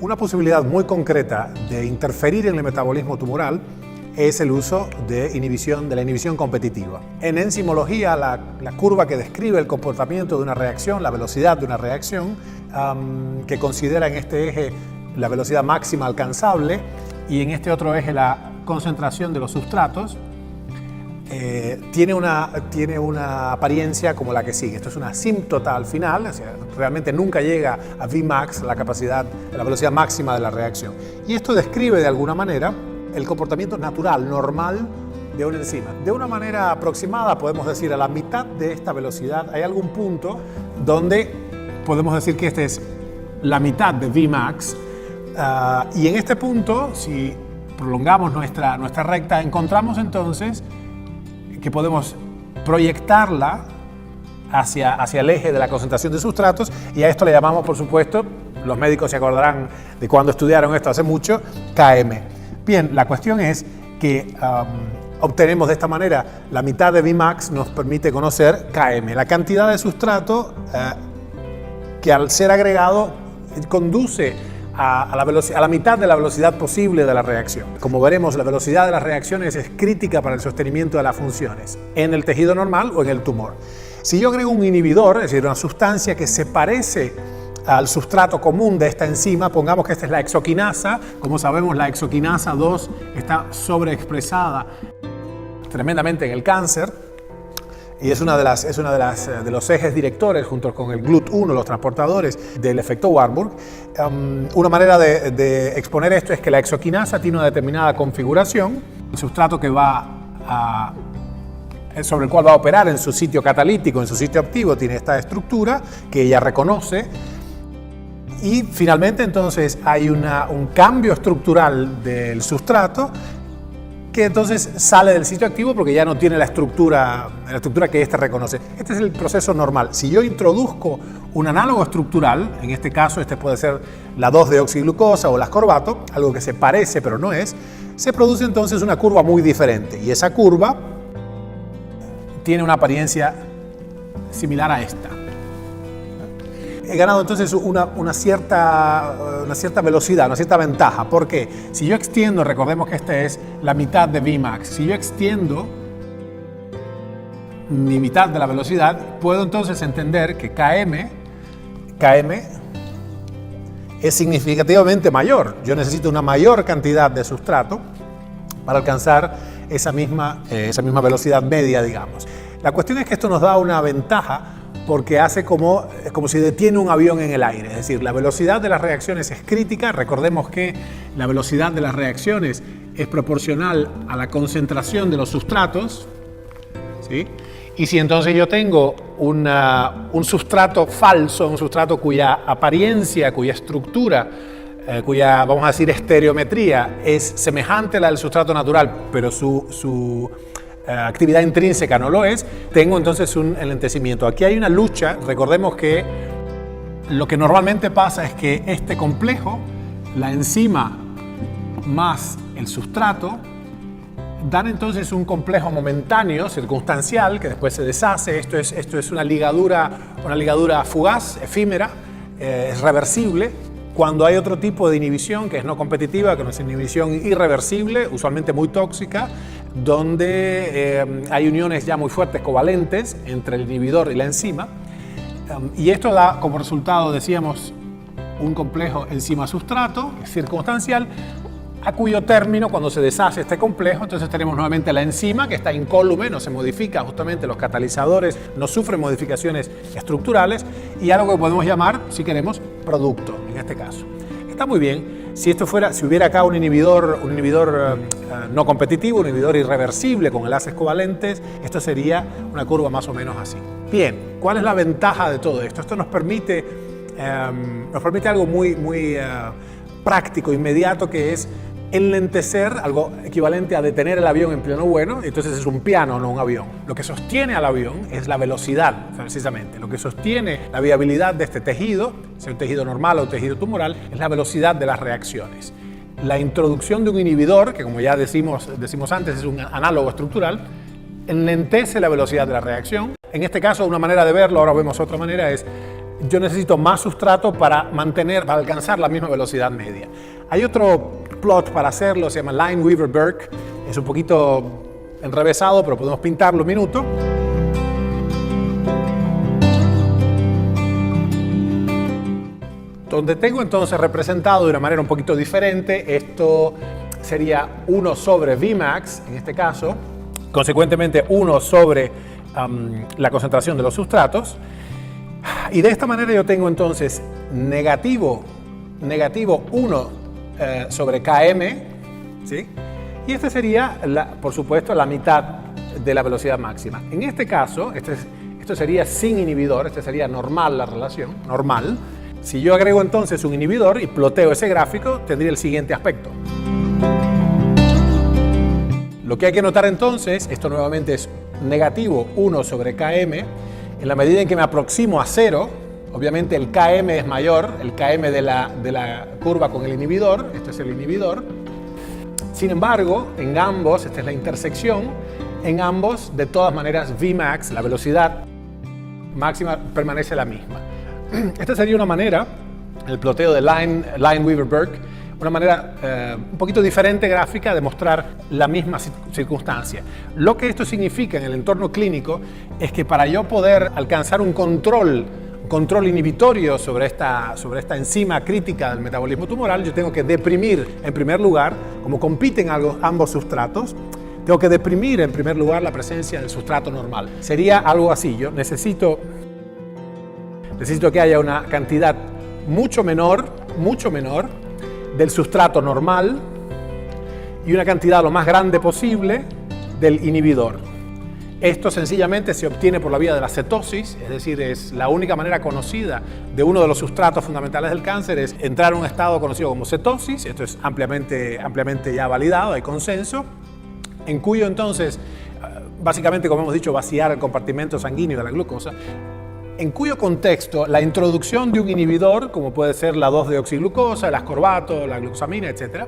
Una posibilidad muy concreta de interferir en el metabolismo tumoral es el uso de la inhibición competitiva. En enzimología, la curva que describe el comportamiento de una reacción, la velocidad de una reacción, que considera en este eje la velocidad máxima alcanzable y en este otro eje la concentración de los sustratos, tiene una apariencia como la que sigue. Esto es una asímptota al final, o sea, realmente nunca llega a Vmax, la velocidad máxima de la reacción. Y esto describe de alguna manera el comportamiento natural, normal de una enzima. De una manera aproximada podemos decir a la mitad de esta velocidad hay algún punto donde podemos decir que este es la mitad de Vmax, y en este punto, si prolongamos nuestra recta, encontramos entonces que podemos proyectarla hacia el eje de la concentración de sustratos, y a esto le llamamos, por supuesto, los médicos se acordarán de cuando estudiaron esto hace mucho, KM. Bien, la cuestión es que obtenemos de esta manera la mitad de Vmax, nos permite conocer KM, la cantidad de sustrato que al ser agregado conduce a la mitad de la velocidad posible de la reacción. Como veremos, la velocidad de las reacciones es crítica para el sostenimiento de las funciones en el tejido normal o en el tumor. Si yo agrego un inhibidor, es decir, una sustancia que se parece al sustrato común de esta enzima, pongamos que esta es la hexoquinasa. Como sabemos, la hexoquinasa 2 está sobreexpresada tremendamente en el cáncer y es una de los ejes directores junto con el GLUT1, los transportadores del efecto Warburg. Una manera de exponer esto es que la hexoquinasa tiene una determinada configuración, el sustrato sobre el cual va a operar en su sitio catalítico, en su sitio activo, tiene esta estructura que ella reconoce. Y finalmente entonces hay un cambio estructural del sustrato que entonces sale del sitio activo porque ya no tiene la estructura que éste reconoce. Este es el proceso normal. Si yo introduzco un análogo estructural, en este caso este puede ser la 2-deoxiglucosa o el ascorbato, algo que se parece pero no es, se produce entonces una curva muy diferente y esa curva tiene una apariencia similar a esta. He ganado entonces una cierta velocidad, una cierta ventaja. ¿Por qué? Si yo extiendo, recordemos que esta es la mitad de Vmax, si yo extiendo mi mitad de la velocidad, puedo entonces entender que KM es significativamente mayor. Yo necesito una mayor cantidad de sustrato para alcanzar esa misma velocidad media, digamos. La cuestión es que esto nos da una ventaja porque hace como si detiene un avión en el aire. Es decir, la velocidad de las reacciones es crítica. Recordemos que la velocidad de las reacciones es proporcional a la concentración de los sustratos, ¿sí? Y si entonces yo tengo un sustrato falso, un sustrato cuya apariencia, cuya estructura, cuya, vamos a decir, estereometría es semejante a la del sustrato natural, pero su actividad intrínseca no lo es, tengo entonces un enlentecimiento. Aquí hay una lucha. Recordemos que lo que normalmente pasa es que este complejo, la enzima más el sustrato, dan entonces un complejo momentáneo, circunstancial, que después se deshace. Esto es una ligadura fugaz, efímera, es reversible. Cuando hay otro tipo de inhibición que es no competitiva, que es una inhibición irreversible, usualmente muy tóxica, donde hay uniones ya muy fuertes covalentes entre el inhibidor y la enzima, y esto da como resultado, decíamos, un complejo enzima-sustrato circunstancial, a cuyo término, cuando se deshace este complejo, entonces tenemos nuevamente la enzima que está incólume, no se modifica, justamente los catalizadores no sufren modificaciones estructurales, y algo que podemos llamar, si queremos, producto, en este caso. Está muy bien. Si hubiera acá un inhibidor no competitivo, un inhibidor irreversible con enlaces covalentes, esto sería una curva más o menos así. Bien, ¿cuál es la ventaja de todo esto? Esto nos permite algo muy práctico, inmediato, que es enlentecer, algo equivalente a detener el avión en pleno vuelo. Entonces es un piano, no un avión. Lo que sostiene al avión es la velocidad, precisamente. Lo que sostiene la viabilidad de este tejido, sea un tejido normal o un tejido tumoral, es la velocidad de las reacciones. La introducción de un inhibidor, que como ya decimos antes es un análogo estructural, enlentece la velocidad de la reacción. En este caso, una manera de verlo, ahora vemos otra manera, es yo necesito más sustrato para alcanzar la misma velocidad media. Hay otro plot para hacerlo, se llama Lineweaver-Burke. Es un poquito enrevesado, pero podemos pintarlo un minuto. Donde tengo entonces representado de una manera un poquito diferente, esto sería 1 sobre Vmax, en este caso, consecuentemente 1 sobre la concentración de los sustratos. Y de esta manera yo tengo entonces negativo 1 sobre Km, ¿sí? Y este sería, por supuesto, la mitad de la velocidad máxima. En este caso, esto sería sin inhibidor, este sería normal la relación, normal. Si yo agrego entonces un inhibidor y ploteo ese gráfico, tendría el siguiente aspecto. Lo que hay que notar entonces, esto nuevamente es negativo 1 sobre Km. En la medida en que me aproximo a 0, obviamente el Km es mayor, el Km de la curva con el inhibidor, este es el inhibidor. Sin embargo, en ambos, esta es la intersección, en ambos, de todas maneras, Vmax, la velocidad máxima, permanece la misma. Esta sería una manera, el ploteo de Lineweaver-Burke, una manera un poquito diferente gráfica de mostrar la misma circunstancia. Lo que esto significa en el entorno clínico es que para yo poder alcanzar un control inhibitorio sobre esta enzima crítica del metabolismo tumoral, yo tengo que deprimir en primer lugar, como compiten ambos sustratos, tengo que deprimir en primer lugar la presencia del sustrato normal. Sería algo así, yo necesito que haya una cantidad mucho menor del sustrato normal y una cantidad lo más grande posible del inhibidor. Esto sencillamente se obtiene por la vía de la cetosis, es decir, es la única manera conocida de uno de los sustratos fundamentales del cáncer, es entrar a un estado conocido como cetosis. Esto es ampliamente ya validado, hay consenso, en cuyo entonces, básicamente, como hemos dicho, vaciar el compartimento sanguíneo de la glucosa, en cuyo contexto la introducción de un inhibidor, como puede ser la 2-deoxiglucosa, el ascorbato, la glucosamina, etc.,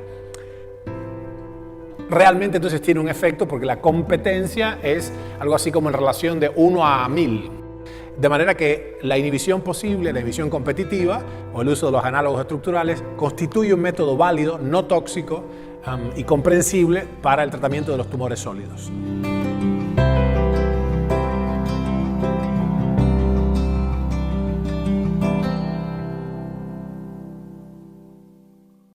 realmente entonces tiene un efecto porque la competencia es algo así como en relación de 1 a 1000. De manera que la inhibición posible, la inhibición competitiva o el uso de los análogos estructurales constituye un método válido, no tóxico y comprensible para el tratamiento de los tumores sólidos.